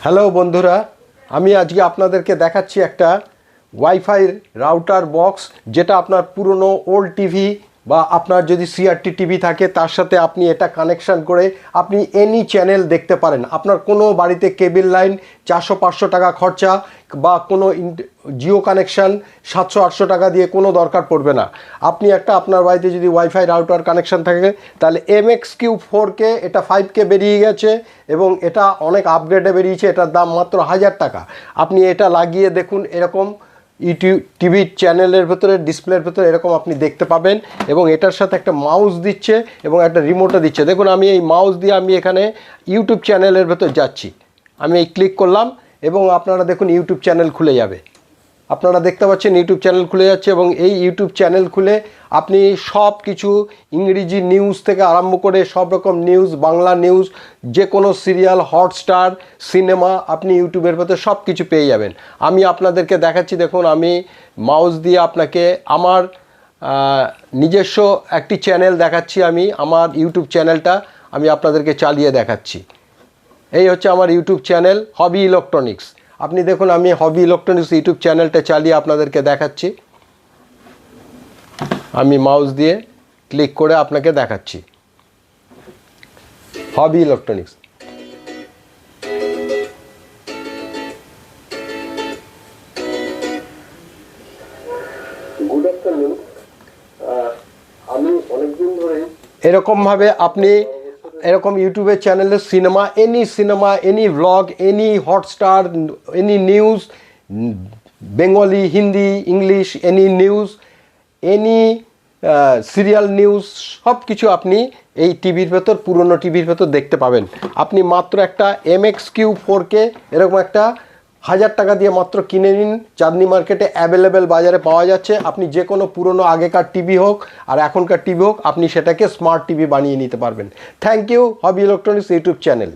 Hello বন্ধুরা, আমি আজকে আপনাদেরকে দেখাচ্ছি একটা ওয়াইফাই রাউটার বক্স, যেটা আপনার পুরনো ওল্ড টিভি বা আপনার যদি সিআরটি টিভি থাকে তার সাথে আপনি এটা কানেকশান করে আপনি এনি চ্যানেল দেখতে পারেন। আপনার কোনো বাড়িতে কেবল লাইন 400-500 টাকা খরচা বা কোনো জিও কানেকশান 700-800 টাকা দিয়ে কোনো দরকার পড়বে না। আপনি আপনার বাড়িতে যদি ওয়াইফাই রাউটার কানেকশান থাকে তাহলে MX3 4K, এটা 5K বেরিয়ে গেছে এবং এটা অনেক আপগ্রেডে বেরিয়েছে। এটার দাম মাত্র 1000 টাকা। আপনি এটা লাগিয়ে দেখুন, এরকম ইউটিউব টিভি চ্যানেলের ভেতরে ডিসপ্লের ভেতরে এরকম আপনি দেখতে পাবেন। এবং এটার সাথে একটা মাউস দিচ্ছে এবং একটা রিমোটও দিচ্ছে। দেখুন, আমি এই মাউস দিয়ে আমি এখানে ইউটিউব চ্যানেলের ভেতর যাচ্ছি। আমি এই ক্লিক করলাম এবং আপনারা দেখুন ইউটিউব চ্যানেল খুলে যাবে। আপনারা দেখতে পাচ্ছেন ইউটিউব চ্যানেল খুলে যাচ্ছে এবং এই ইউটিউব চ্যানেল খুলে আপনি সব কিছু ইংরেজি নিউজ থেকে আরম্ভ করে সব রকম নিউজ, বাংলা নিউজ, যে কোনো সিরিয়াল, হটস্টার, সিনেমা, আপনি ইউটিউবের ভেতরে সব কিছু পেয়ে যাবেন। আমি আপনাদেরকে দেখাচ্ছি। দেখুন, আমি মাউস দিয়ে আপনাকে আমার নিজস্ব একটি চ্যানেল দেখাচ্ছি। আমি আমার ইউটিউব চ্যানেলটা আমি আপনাদেরকে চালিয়ে দেখাচ্ছি। এই হচ্ছে আমার ইউটিউব চ্যানেল হবি ইলেকট্রনিক্স। আপনি দেখুন, আমি হবি ইলেকট্রনিক্স ইউটিউব চ্যানেলটা চালিয়ে আপনাদেরকে দেখাচ্ছি। আমি মাউস দিয়ে ক্লিক করে আপনাকে দেখাচ্ছি হবি ইলেকট্রনিক্স। Good afternoon. আমি অনেকদিন ধরে এরকমভাবে আপনি এরকম ইউটিউবের চ্যানেলে cinema, any blog, any Hotstar, any news, Bengali, Hindi, English, any news, any serial news, সব কিছু আপনি এই টিভির ভেতর, পুরনো টিভির ভেতর দেখতে পাবেন। আপনি মাত্র একটা MX3 4K এরকম একটা 1000 টাকা দিয়ে মাত্র কিনে নিন। চাঁদনি মার্কেটে অ্যাভেলেবেল বাজারে পাওয়া যাচ্ছে। আপনি যে কোনো পুরনো আগেকার টিভি হোক আর এখনকার টিভি হোক, আপনি সেটাকে স্মার্ট টিভি বানিয়ে নিতে পারবেন। Thank you, Hobby Electronics YouTube channel.